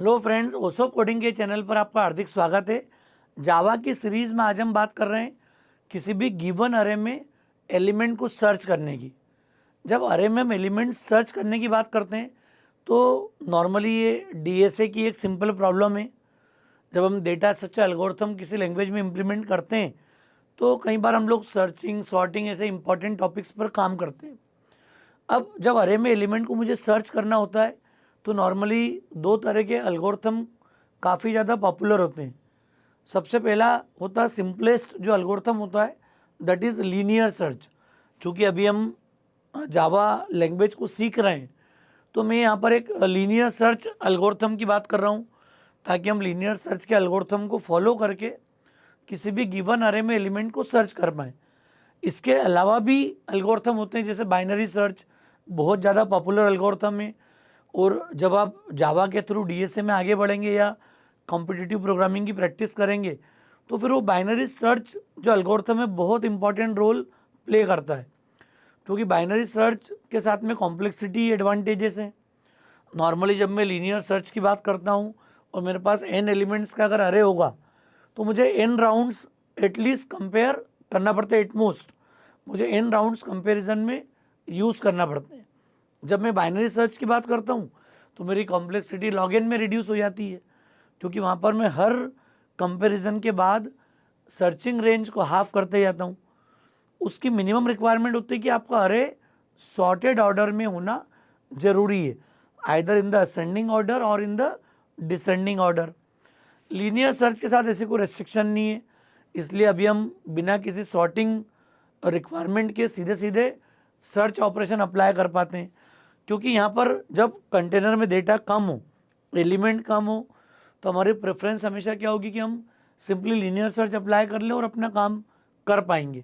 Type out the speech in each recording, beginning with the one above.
Hello friends, ओसो coding के channel पर आपका हार्दिक स्वागत है। जावा की सीरीज़ में आज हम बात कर रहे हैं किसी भी गिवन अरे में एलिमेंट को सर्च करने की। जब अरे में हम एलिमेंट सर्च करने की बात करते हैं तो नॉर्मली ये डीएसए की एक सिंपल प्रॉब्लम है। जब हम डेटा स्ट्रक्चर एल्गोरिथम किसी लैंग्वेज में इम्प्लीमेंट करते हैं तो कई बार हम लोग सर्चिंग सॉर्टिंग ऐसे इंपॉर्टेंट टॉपिक्स पर काम करते हैं। अब जब अरे में एलिमेंट को मुझे सर्च करना होता है तो नॉर्मली दो तरह के एल्गोरिथम काफ़ी ज़्यादा पॉपुलर होते हैं। सबसे पहला होता है सिंपलेस्ट जो एल्गोरिथम होता है, दैट इज़ लीनियर सर्च। चूँकि अभी हम जावा लैंग्वेज को सीख रहे हैं तो मैं यहाँ पर एक लीनियर सर्च एल्गोरिथम की बात कर रहा हूँ, ताकि हम लीनियर सर्च के एल्गोरिथम को फॉलो करके किसी भी गिवन अरे में एलिमेंट को सर्च कर पाएँ। इसके अलावा भी एल्गोरिथम होते हैं, जैसे बाइनरी सर्च बहुत ज़्यादा पॉपुलर एल्गोरिथम है। और जब आप जावा के थ्रू डीएसए में आगे बढ़ेंगे या कॉम्पिटिटिव प्रोग्रामिंग की प्रैक्टिस करेंगे तो फिर वो बाइनरी सर्च जो एल्गोरिथम है बहुत इंपॉर्टेंट रोल प्ले करता है, क्योंकि बाइनरी सर्च के साथ में कॉम्प्लेक्सिटी एडवांटेजेस हैं। नॉर्मली जब मैं लीनियर सर्च की बात करता हूँ और मेरे पास n एलिमेंट्स का अगर अरे होगा तो मुझे n राउंड्स एटलीस्ट कंपेयर करना पड़ता है। एटमोस्ट मुझे n राउंड्स कंपैरिजन में यूज़ करना पड़ते हैं। जब मैं बाइनरी सर्च की बात करता हूँ तो मेरी कॉम्प्लेक्सिटी लॉग एन में रिड्यूस हो जाती है, क्योंकि वहाँ पर मैं हर कंपैरिजन के बाद सर्चिंग रेंज को हाफ करते जाता हूँ। उसकी मिनिमम रिक्वायरमेंट होती है कि आपका अरे सॉर्टेड ऑर्डर में होना ज़रूरी है, either in the ascending order or in the descending order. Linear search के साथ ऐसी कोई रेस्ट्रिक्शन नहीं है, इसलिए अभी हम बिना किसी सॉर्टिंग रिक्वायरमेंट के सीधे सीधे सर्च ऑपरेशन अप्लाई कर पाते हैं। क्योंकि यहाँ पर जब कंटेनर में डेटा कम हो, एलिमेंट कम हो, तो हमारी प्रेफरेंस हमेशा क्या होगी कि हम सिंपली लीनियर सर्च अप्लाई कर लें और अपना काम कर पाएंगे।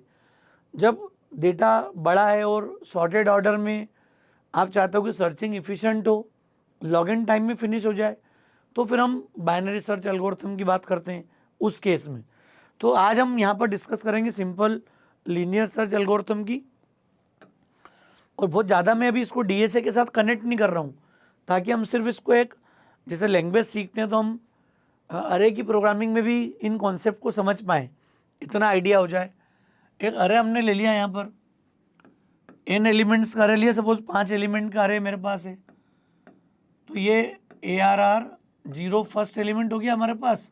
जब डेटा बड़ा है और सॉर्टेड ऑर्डर में आप चाहते हो कि सर्चिंग इफ़िशेंट हो, लॉगिन टाइम में फिनिश हो जाए, तो फिर हम बाइनरी सर्च एल्गोरिथम की बात करते हैं उस केस में। तो आज हम यहाँ पर डिस्कस करेंगे सिंपल लीनियर सर्च एल्गोरिथम की। और बहुत ज़्यादा मैं अभी इसको डीएसए के साथ कनेक्ट नहीं कर रहा हूँ, ताकि हम सिर्फ इसको एक जैसे लैंग्वेज सीखते हैं तो हम अरे की प्रोग्रामिंग में भी इन कॉन्सेप्ट को समझ पाएँ, इतना आइडिया हो जाए। एक अरे हमने ले लिया, यहाँ पर n एलिमेंट्स का अरे लिया, सपोज 5 एलिमेंट का अरे मेरे पास है, तो ये ARR 0 फर्स्ट एलिमेंट हो गया हमारे पास।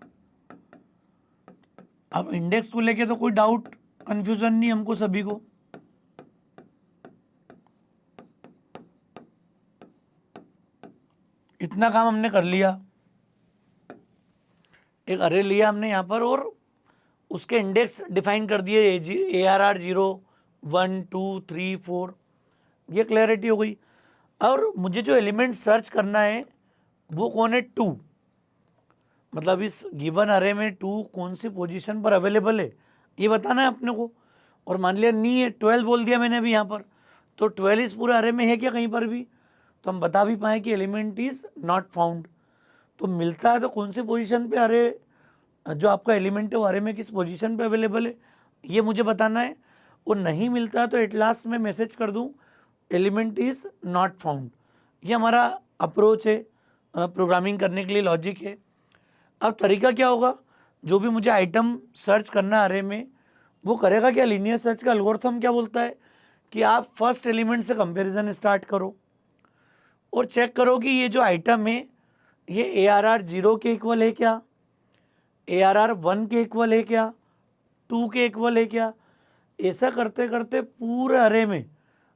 अब इंडेक्स को लेके तो कोई डाउट कन्फ्यूज़न नहीं हमको सभी को। इतना काम हमने कर लिया, एक अरे लिया हमने यहाँ पर और उसके इंडेक्स डिफाइन कर दिए ARR 0 1 2 3 4। ये क्लैरिटी हो गई। और मुझे जो एलिमेंट सर्च करना है वो कौन है, 2। मतलब इस गिवन अरे में 2 कौन सी पोजीशन पर अवेलेबल है ये बताना है अपने को। और मान लिया नहीं है, 12 बोल दिया मैंने अभी यहाँ पर, तो 12 इस पूरे अरे में है क्या कहीं पर भी, तो हम बता भी पाएँ कि एलिमेंट इज़ नॉट फाउंड। तो मिलता है तो कौन सी पोजीशन पे अरे जो आपका एलिमेंट है वो अरे में किस पोजीशन पे अवेलेबल है ये मुझे बताना है। वो नहीं मिलता है तो एट लास्ट में मैसेज कर दूँ एलिमेंट इज़ नॉट फाउंड। ये हमारा अप्रोच है प्रोग्रामिंग करने के लिए, लॉजिक है। अब तरीका क्या होगा, जो भी मुझे आइटम सर्च करना अरे में वो करेगा क्या, लीनियर सर्च का एल्गोरिथम क्या बोलता है कि आप फर्स्ट एलिमेंट से कंपैरिजन स्टार्ट करो और चेक करो कि ये जो आइटम है ये ARR 0 के इक्वल है क्या, ARR 1 के इक्वल है क्या, 2 के इक्वल है क्या। ऐसा करते करते पूरे अरे में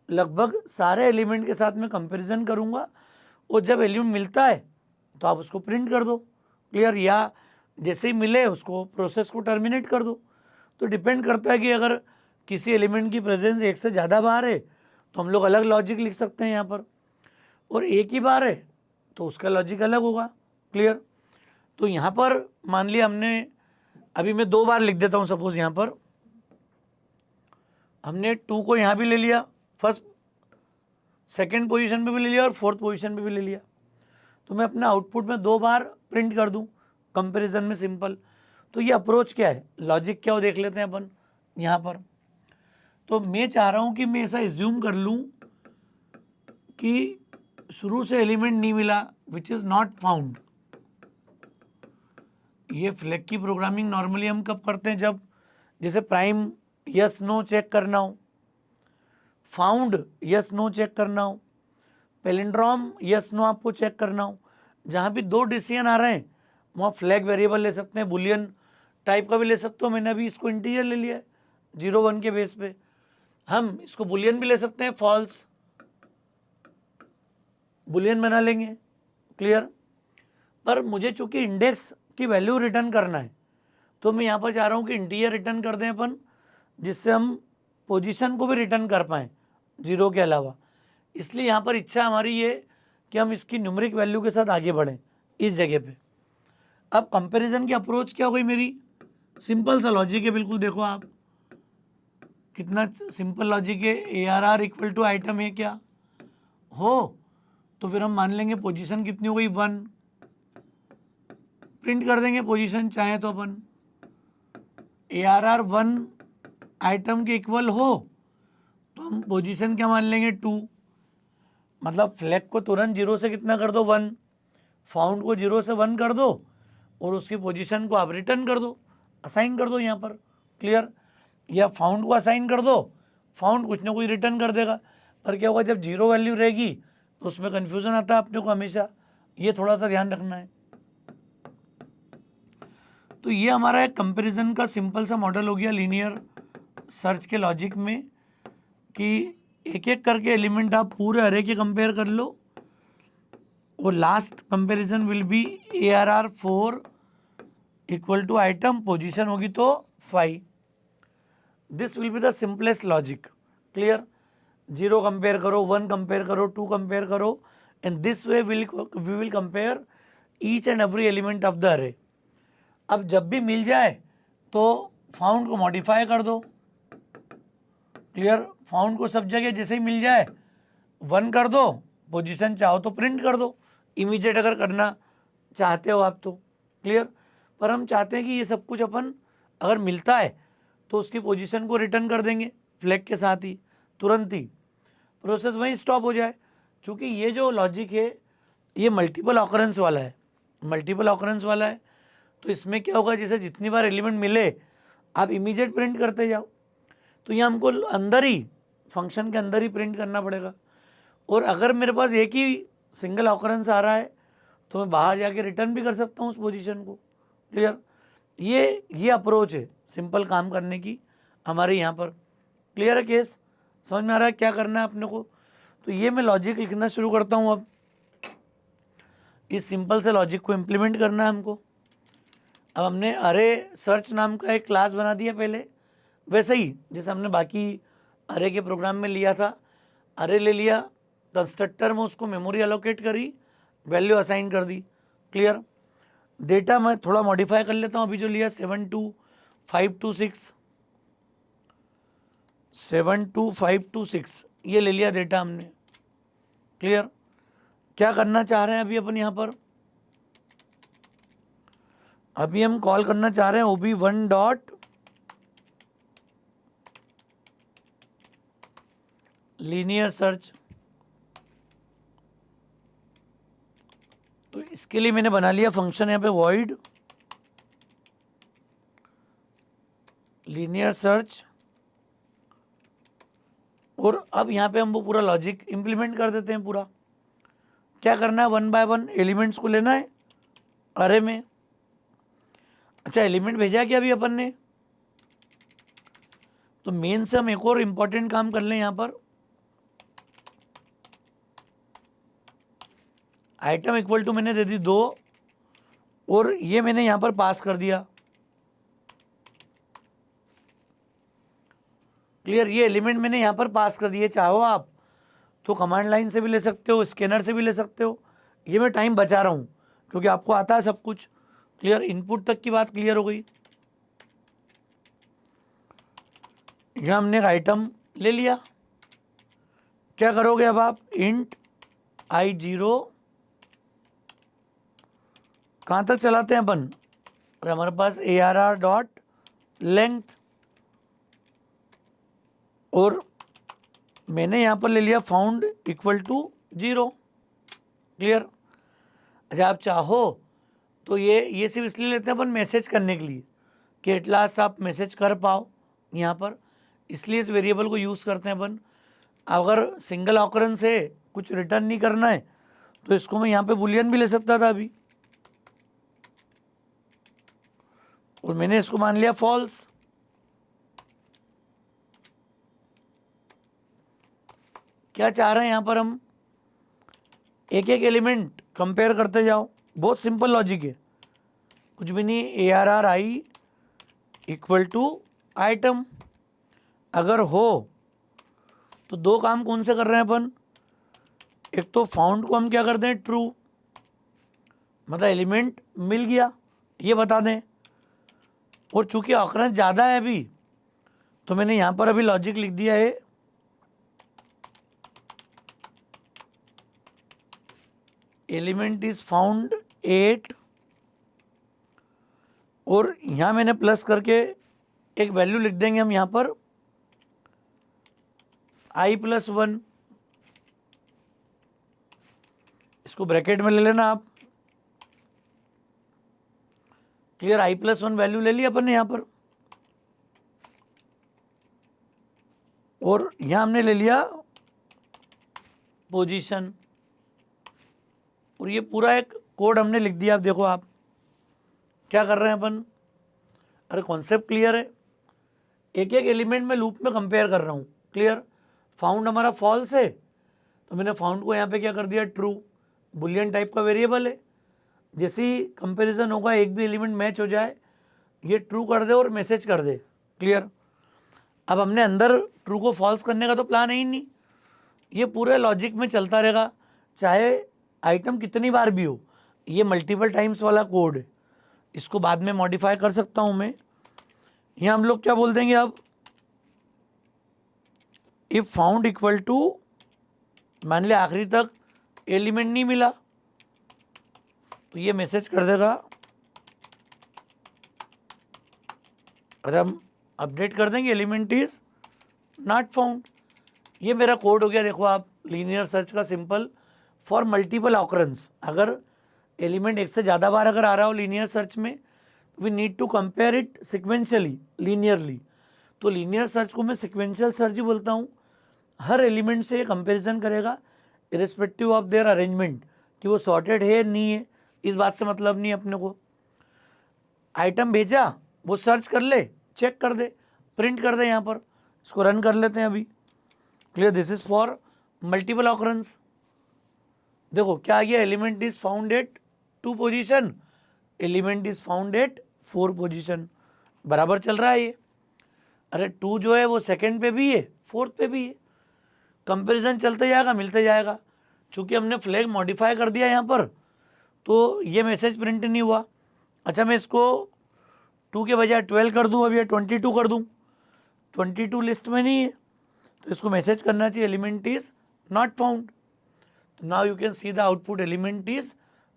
लगभग सारे एलिमेंट के साथ में कंपैरिजन करूँगा, और जब एलिमेंट मिलता है तो आप उसको प्रिंट कर दो, क्लियर, या जैसे ही मिले उसको प्रोसेस को टर्मिनेट कर दो। तो डिपेंड करता है कि अगर किसी एलिमेंट की प्रेजेंस एक से ज़्यादा बार है तो हम लोग अलग लॉजिक लिख सकते हैं यहाँ पर, और एक ही बार है तो उसका लॉजिक अलग होगा, क्लियर। तो यहाँ पर मान लिया हमने, अभी मैं 2 बार लिख देता हूँ, सपोज यहाँ पर हमने 2 को यहाँ भी ले लिया, फर्स्ट सेकंड पोजीशन पे भी ले लिया और फोर्थ पोजीशन पे भी ले लिया, तो मैं अपना आउटपुट में 2 बार प्रिंट कर दूँ कंपैरिजन में, सिंपल। तो ये अप्रोच क्या है, लॉजिक क्या हो देख लेते हैं अपन यहाँ पर। तो मैं चाह रहा हूँ कि मैं ऐसा एज्यूम कर लूँ कि शुरू से एलिमेंट नहीं मिला, विच इज़ नॉट फाउंड, ये फ्लैग की प्रोग्रामिंग नॉर्मली हम कब करते हैं, जब जैसे प्राइम यस नो चेक करना हो, फाउंड यस नो चेक करना हो, पैलिंड्रोम यस नो आपको चेक करना हो। जहाँ भी दो डिसीजन आ रहे हैं वहाँ फ्लैग वेरिएबल ले सकते हैं, बुलियन टाइप का भी ले सकते हो। मैंने अभी इसको इंटीजर ले लिया है 0-1 के बेस पे। हम इसको बुलियन भी ले सकते हैं, फॉल्स बुलियन बना लेंगे, क्लियर। पर मुझे चूंकि इंडेक्स की वैल्यू रिटर्न करना है तो मैं यहाँ पर चाह रहा हूँ कि इंटीजर रिटर्न कर दें अपन, जिससे हम पोजीशन को भी रिटर्न कर पाएँ 0 के अलावा। इसलिए यहाँ पर इच्छा हमारी ये कि हम इसकी न्यूमेरिक वैल्यू के साथ आगे बढ़ें इस जगह पे। अब कंपैरिजन की अप्रोच क्या हो गई मेरी, सिंपल सा लॉजिक है बिल्कुल। देखो आप कितना सिंपल लॉजिक है। ARR इक्वल टू आइटम है क्या हो, तो फिर हम मान लेंगे पोजीशन कितनी हो गई 1, प्रिंट कर देंगे पोजीशन चाहे तो अपन। ARR 1 आइटम के इक्वल हो तो हम पोजीशन क्या मान लेंगे 2। मतलब फ्लैग को तुरंत 0 से कितना कर दो 1, फाउंड को 0 से 1 कर दो और उसकी पोजीशन को आप रिटर्न कर दो, असाइन कर दो यहाँ पर, क्लियर। या फाउंड को असाइन कर दो, फाउंड कुछ ना कुछ रिटर्न कर देगा। पर क्या होगा, जब 0 वैल्यू रहेगी तो उसमें कन्फ्यूज़न आता है अपने को हमेशा, ये थोड़ा सा ध्यान रखना है। तो ये हमारा एक कंपैरिजन का सिंपल सा मॉडल हो गया लीनियर सर्च के लॉजिक में, कि एक एक करके एलिमेंट आप पूरे अरे के कंपेयर कर लो और last comparison will be ARR 4 equal to item, position होगी तो 5। This will be the simplest logic, clear. 0 compare करो, 1 कंपेयर करो, 2 कंपेयर करो, and this way we will compare each and every element of the array. अब जब भी मिल जाए तो फाउंड को मॉडिफाई कर दो, क्लियर। फाउंड को सब जगह जैसे ही मिल जाए 1 कर दो, पोजीशन चाहो तो प्रिंट कर दो, इमीडिएट अगर करना चाहते हो आप तो, क्लियर। पर हम चाहते हैं कि ये सब कुछ अपन अगर मिलता है तो उसकी पोजीशन को रिटर्न कर देंगे फ्लैग के साथ ही, तुरंत ही प्रोसेस वहीं स्टॉप हो जाए। क्योंकि ये जो लॉजिक है ये मल्टीपल ऑकरेंस वाला है, मल्टीपल ऑकरेंस वाला है। तो इसमें क्या होगा, जैसे जितनी बार एलिमेंट मिले आप इमीडिएट प्रिंट करते जाओ, तो ये हमको अंदर ही फंक्शन के अंदर ही प्रिंट करना पड़ेगा। और अगर मेरे पास एक ही सिंगल ऑकरेंस आ रहा है तो मैं बाहर जाके रिटर्न भी कर सकता हूँ उस पोजीशन को, क्लियर। ये अप्रोच है सिंपल काम करने की हमारे यहाँ पर, क्लियर है केस, समझ में आ रहा है क्या करना है अपने को। तो ये मैं लॉजिक लिखना शुरू करता हूँ। अब इस सिंपल से लॉजिक को इम्प्लीमेंट करना है हमको। अब हमने अरे सर्च नाम का एक क्लास बना दिया पहले, वैसे ही जैसे हमने बाकी अरे के प्रोग्राम में लिया था। अरे ले लिया, कंस्ट्रक्टर में उसको मेमोरी एलोकेट करी, वैल्यू असाइन कर दी, क्लियर। डेटा मैं थोड़ा मॉडिफाई कर लेता हूँ। अभी जो लिया 72526 ये ले लिया डेटा हमने, क्लियर। क्या करना चाह रहे हैं अभी अपन यहाँ पर, अभी हम कॉल करना चाह रहे हैं OB1 डॉट लीनियर सर्च। तो इसके लिए मैंने बना लिया फंक्शन यहाँ पे वॉइड लीनियर सर्च, और अब यहाँ पे हम वो पूरा लॉजिक इंप्लीमेंट कर देते हैं पूरा। क्या करना है, 1 बाय 1 एलिमेंट्स को लेना है अरे में। अच्छा, एलिमेंट भेजा क्या अभी अपन ने, तो मेन से हम एक और इम्पॉर्टेंट काम कर लें यहाँ पर। आइटम इक्वल टू मैंने दे दी 2 और ये मैंने यहाँ पर पास कर दिया, क्लियर। ये एलिमेंट मैंने यहाँ पर पास कर दिए, चाहो आप तो कमांड लाइन से भी ले सकते हो, स्कैनर से भी ले सकते हो। ये मैं टाइम बचा रहा हूँ क्योंकि आपको आता है सब कुछ, क्लियर। इनपुट तक की बात क्लियर हो गई। यहाँ हमने एक आइटम ले लिया, क्या करोगे अब आप, इंट I0 कहाँ तक चलाते हैं अपन, और हमारे पास ARR डॉट लेंथ, और मैंने यहाँ पर ले लिया फाउंड इक्वल टू 0, क्लियर। अच्छा, आप चाहो तो ये सिर्फ इसलिए लेते हैं अपन मैसेज करने के लिए कि एट लास्ट आप मैसेज कर पाओ यहाँ पर, इसलिए इस वेरिएबल को यूज़ करते हैं अपन। अगर सिंगल ऑकरेंस है, कुछ रिटर्न नहीं करना है, तो इसको मैं यहाँ पे बुलियन भी ले सकता था अभी, और मैंने इसको मान लिया फॉल्स। क्या चाह रहे हैं यहाँ पर हम, एक एक एलिमेंट कंपेयर करते जाओ, बहुत सिंपल लॉजिक है, कुछ भी नहीं। ARR इक्वल टू आइटम अगर हो तो दो काम कौन से कर रहे हैं अपन, एक तो फाउंड को हम क्या करते हैं ट्रू, मतलब एलिमेंट मिल गया ये बता दें, और चूंकि ऑकरेंस ज़्यादा है अभी तो मैंने यहाँ पर अभी लॉजिक लिख दिया है एलिमेंट इज फाउंड 8, और यहाँ मैंने प्लस करके एक वैल्यू लिख देंगे हम यहाँ पर i+1, इसको ब्रैकेट में ले लेना आप। क्लियर, i+1 वैल्यू ले ली अपन ने यहाँ पर, और यहाँ हमने ले लिया पोजीशन, और ये पूरा एक कोड हमने लिख दिया। अब देखो आप क्या कर रहे हैं अपन, अरे कॉन्सेप्ट क्लियर है, एक एक एलिमेंट में लूप में कंपेयर कर रहा हूँ। क्लियर, फाउंड हमारा फॉल्स है तो मैंने फाउंड को यहाँ पे क्या कर दिया ट्रू, बुलियन टाइप का वेरिएबल है, जैसे ही कंपैरिजन होगा एक भी एलिमेंट मैच हो जाए ये ट्रू कर दे और मैसेज कर दे। क्लियर, अब हमने अंदर ट्रू को फॉल्स करने का तो प्लान है ही नहीं, ये पूरे लॉजिक में चलता रहेगा चाहे आइटम कितनी बार भी हो, ये मल्टीपल टाइम्स वाला कोड है, इसको बाद में मॉडिफाई कर सकता हूँ मैं। यहाँ हम लोग क्या बोल देंगे अब, इफ फाउंड इक्वल टू, मान लिया आखिरी तक एलिमेंट नहीं मिला तो ये मैसेज कर देगा, अरे हम अपडेट कर देंगे एलिमेंट इज नॉट फाउंड। ये मेरा कोड हो गया, देखो आप, लीनियर सर्च का सिंपल फॉर मल्टीपल ऑकरेंस। अगर एलिमेंट एक से ज़्यादा बार अगर आ रहा हो लीनियर सर्च में, we need to compare it sequentially linearly, तो लीनियर सर्च को मैं सिक्वेंशियल सर्च ही बोलता हूँ। हर एलिमेंट से कंपैरिजन करेगा इरिस्पेक्टिव ऑफ देयर अरेंजमेंट, कि वो सॉर्टेड है नहीं है, इस बात से मतलब नहीं अपने को। आइटम भेजा वो सर्च कर ले, चेक कर दे, प्रिंट कर दे यहाँ पर, इसको रन कर लेते हैं अभी। Clear, this is for multiple occurrence. देखो क्या आ गया, element is found at 2 position, element is found at 4 position, बराबर चल रहा है ये। अरे 2 जो है वो सेकंड पे भी है, फोर्थ पे भी है, कंपैरिजन चलते जाएगा, मिलते जाएगा। चूंकि हमने फ्लैग मॉडिफाई कर दिया यहाँ पर तो ये मैसेज प्रिंट नहीं हुआ। अच्छा, मैं इसको 2 के बजाय 12 कर दूँ अब, या 22 कर दूँ, 22 लिस्ट में नहीं है तो इसको मैसेज करना चाहिए element is not found. Now you can see the output element is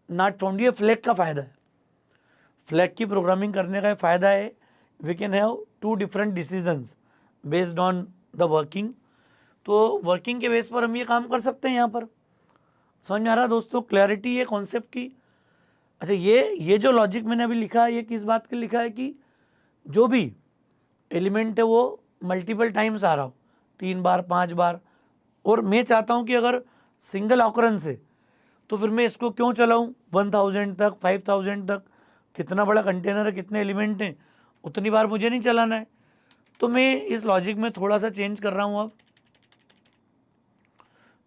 not found. ये फ्लैग का फ़ायदा है, फ्लैग की प्रोग्रामिंग करने का फ़ायदा है, we can have 2 different decisions based on the working. तो वर्किंग के बेस पर हम ये काम कर सकते हैं यहाँ पर। समझ में आ रहा दोस्तों, क्लैरिटी है कॉन्सेप्ट की। अच्छा, ये जो लॉजिक मैंने अभी लिखा है ये किस बात के लिखा है कि जो भी एलिमेंट है वो मल्टीपल टाइम्स आ रहा हो, 3 बार 5 बार, और मैं चाहता हूँ कि अगर सिंगल ऑकरेंस है तो फिर मैं इसको क्यों चलाऊँ 1000 तक 5000 तक, कितना बड़ा कंटेनर है, कितने एलिमेंट हैं, उतनी बार मुझे नहीं चलाना है। तो मैं इस लॉजिक में थोड़ा सा चेंज कर रहा हूँ अब।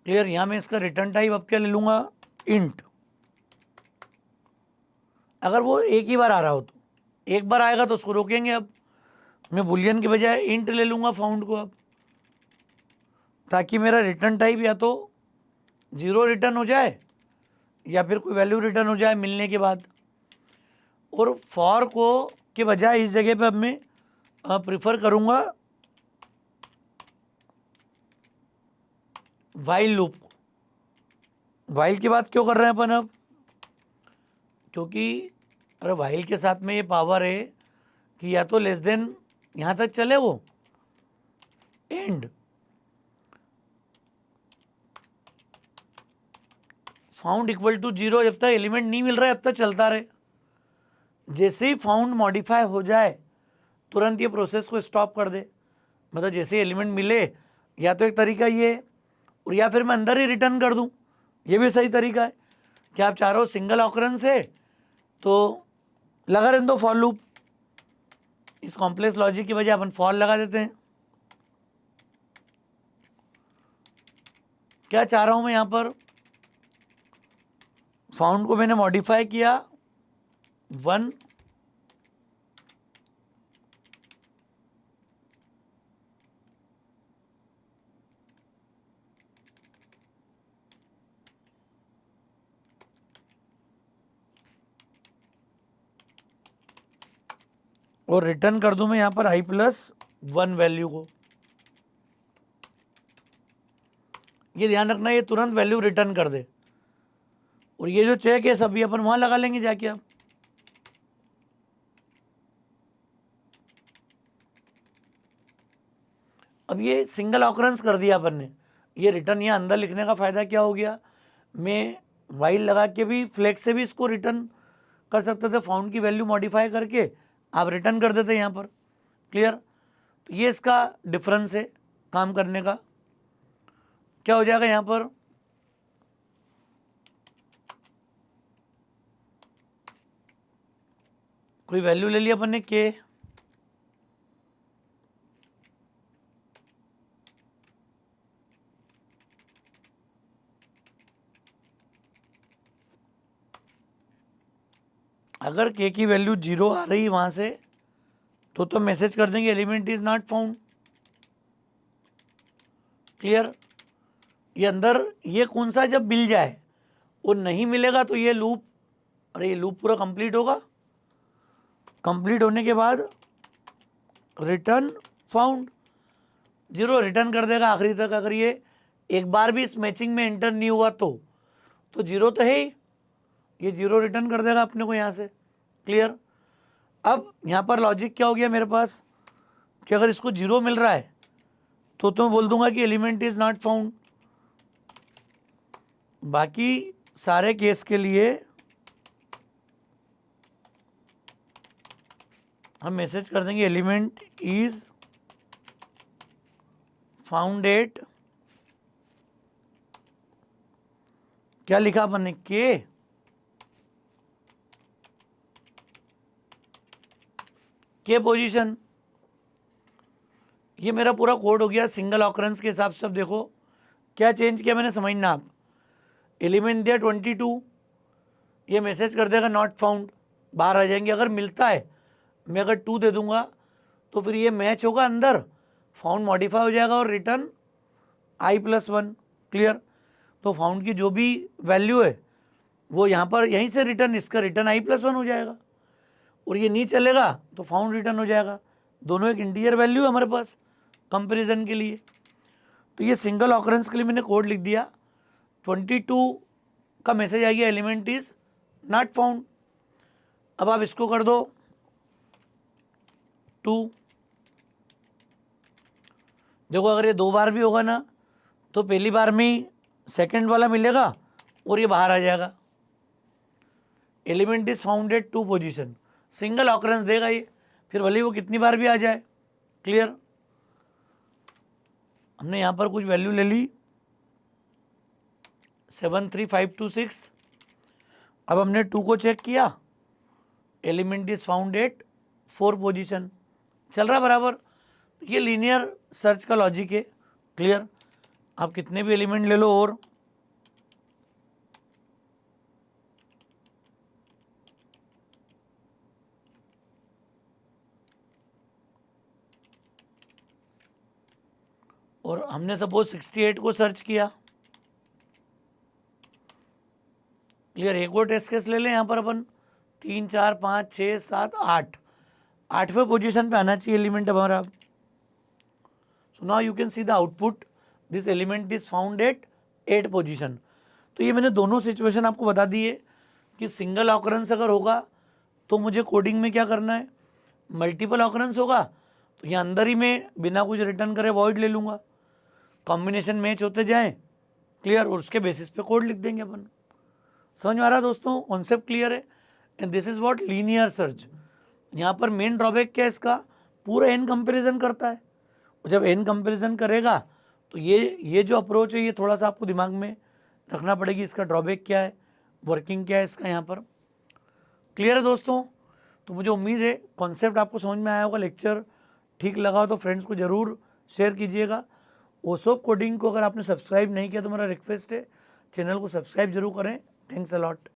क्लियर, यहाँ मैं इसका रिटर्न टाइप अब क्या ले लूँगा, इंट। अगर वो एक ही बार आ रहा हो तो, एक बार आएगा तो उसको रोकेंगे। अब मैं बुलियन के बजाय इंट ले लूँगा फाउंड को अब, ताकि मेरा रिटर्न टाइप या तो 0 रिटर्न हो जाए या फिर कोई वैल्यू रिटर्न हो जाए मिलने के बाद। और फॉर को के बजाय इस जगह पे अब मैं प्रिफर करूँगा वाइल लूप को। वाइल की बात क्यों कर रहे हैं अपन अब, क्योंकि अरे वाइल के साथ में ये पावर है कि या तो लेस देन यहाँ तक चले वो एंड, फाउंड इक्वल टू 0, जब तक एलिमेंट नहीं मिल रहा है तब तक चलता रहे। जैसे ही फाउंड मॉडिफाई हो जाए तुरंत ये प्रोसेस को स्टॉप कर दे। मतलब जैसे ही एलिमेंट मिले, या तो एक तरीका ये है, और या फिर मैं अंदर ही रिटर्न कर दूं, ये भी सही तरीका है कि आप चाह रहे हो सिंगल ऑकरेंस है तो लगा रहने दो फॉर लूप। इस कॉम्प्लेक्स लॉजिक की वजह अपन फॉर लगा देते हैं। क्या चाह रहा हूं मैं यहाँ पर, फाउंड को मैंने मॉडिफाई किया 1, और रिटर्न कर दूं मैं यहाँ पर i+1 वैल्यू को। ये ध्यान रखना, ये तुरंत वैल्यू रिटर्न कर दे। और ये जो चेक है सभी अपन वहां लगा लेंगे जाके। अब ये सिंगल ऑकरेंस कर दिया अपन ने, ये रिटर्न यहाँ अंदर लिखने का फ़ायदा क्या हो गया, मैं वाइल लगा के भी फ्लेक्स से भी इसको रिटर्न कर सकते थे, फाउंड की वैल्यू मॉडिफाई करके आप रिटर्न कर देते यहाँ पर। क्लियर? तो ये इसका डिफरेंस है काम करने का। क्या हो जाएगा यहाँ पर, कोई वैल्यू ले लिया अपन ने के, अगर के की वैल्यू 0 आ रही वहां से तो मैसेज कर देंगे element is not found. Clear? ये अंदर ये कौन सा जब मिल जाए, वो नहीं मिलेगा तो ये लूप, अरे ये लूप पूरा कंप्लीट होगा। कंप्लीट होने के बाद रिटर्न फाउंड, 0 रिटर्न कर देगा आखिरी तक। अगर ये एक बार भी इस मैचिंग में एंटर नहीं हुआ तो 0 तो है ही, ये 0 रिटर्न कर देगा अपने को यहाँ से। क्लियर? अब यहाँ पर लॉजिक क्या हो गया मेरे पास कि अगर इसको 0 मिल रहा है तो मैं बोल दूंगा कि एलिमेंट इज नॉट फाउंड। बाकी सारे केस के लिए हम मैसेज कर देंगे एलिमेंट इज फाउंड एट, क्या लिखा अपन ने, के पोजीशन। ये मेरा पूरा कोड हो गया सिंगल ऑकरेंस के हिसाब से। अब देखो क्या चेंज किया मैंने, समझना आप। एलिमेंट दिया 22, ये मैसेज कर देगा नॉट फाउंड, बाहर आ जाएंगे। अगर मिलता है, मैं अगर 2 दे दूंगा तो फिर ये मैच होगा अंदर, फाउंड मॉडिफाई हो जाएगा और रिटर्न i+1। क्लियर? तो फाउंड की जो भी वैल्यू है वो यहाँ पर यहीं से रिटर्न, इसका रिटर्न i+1 हो जाएगा। और ये नहीं चलेगा तो फाउंड रिटर्न हो जाएगा। दोनों एक इंटीजर वैल्यू है हमारे पास कंपैरिजन के लिए। तो ये सिंगल ऑकरेंस के लिए मैंने कोड लिख दिया। 22 का मैसेज आ गया एलिमेंट इज नॉट फाउंड। अब आप इसको कर दो 2। देखो अगर ये 2 बार भी होगा ना तो पहली बार में ही सेकेंड वाला मिलेगा और ये बाहर आ जाएगा। Element is found at 2 position, single occurrence देगा ये, फिर भले वो कितनी बार भी आ जाए। क्लियर? हमने यहाँ पर कुछ वैल्यू ले ली 73526। अब हमने 2 को चेक किया, element is found at 4 position, चल रहा बराबर। ये लीनियर सर्च का लॉजिक है। क्लियर? आप कितने भी एलिमेंट ले लो और हमने सपोज 68 को सर्च किया। क्लियर? एक और टेस्ट केस ले लें यहाँ पर अपन, 3 4 5 6 7 8, 8वें पोजीशन पे आना चाहिए एलिमेंट हमारा। So now you can see the output, this element is found at 8 position. तो ये मैंने दोनों सिचुएशन आपको बता दी है कि सिंगल ऑकरेंस अगर होगा तो मुझे कोडिंग में क्या करना है, मल्टीपल ऑकरेंस होगा तो यहाँ अंदर ही मैं बिना कुछ रिटर्न करे वॉइड ले लूँगा, कॉम्बिनेशन मैच होते जाएं। क्लियर? और उसके बेसिस पे कोड लिख देंगे अपन। समझ में आ रहा है दोस्तों? कॉन्सेप्ट क्लियर है? And this is what linear search. यहाँ पर मेन ड्रॉबैक क्या है इसका, पूरा एन कंपैरिजन करता है। जब एन कंपैरिजन करेगा तो ये जो अप्रोच है ये थोड़ा सा आपको दिमाग में रखना पड़ेगी, इसका ड्रॉबैक क्या है, वर्किंग क्या है इसका यहाँ पर। क्लियर है दोस्तों? तो मुझे उम्मीद है कॉन्सेप्ट आपको समझ में आया होगा, लेक्चर ठीक लगा हो तो फ्रेंड्स को ज़रूर शेयर कीजिएगा। ओसोप कोडिंग को अगर आपने सब्सक्राइब नहीं किया तो मेरा रिक्वेस्ट है चैनल को सब्सक्राइब जरूर करें। Thanks a lot.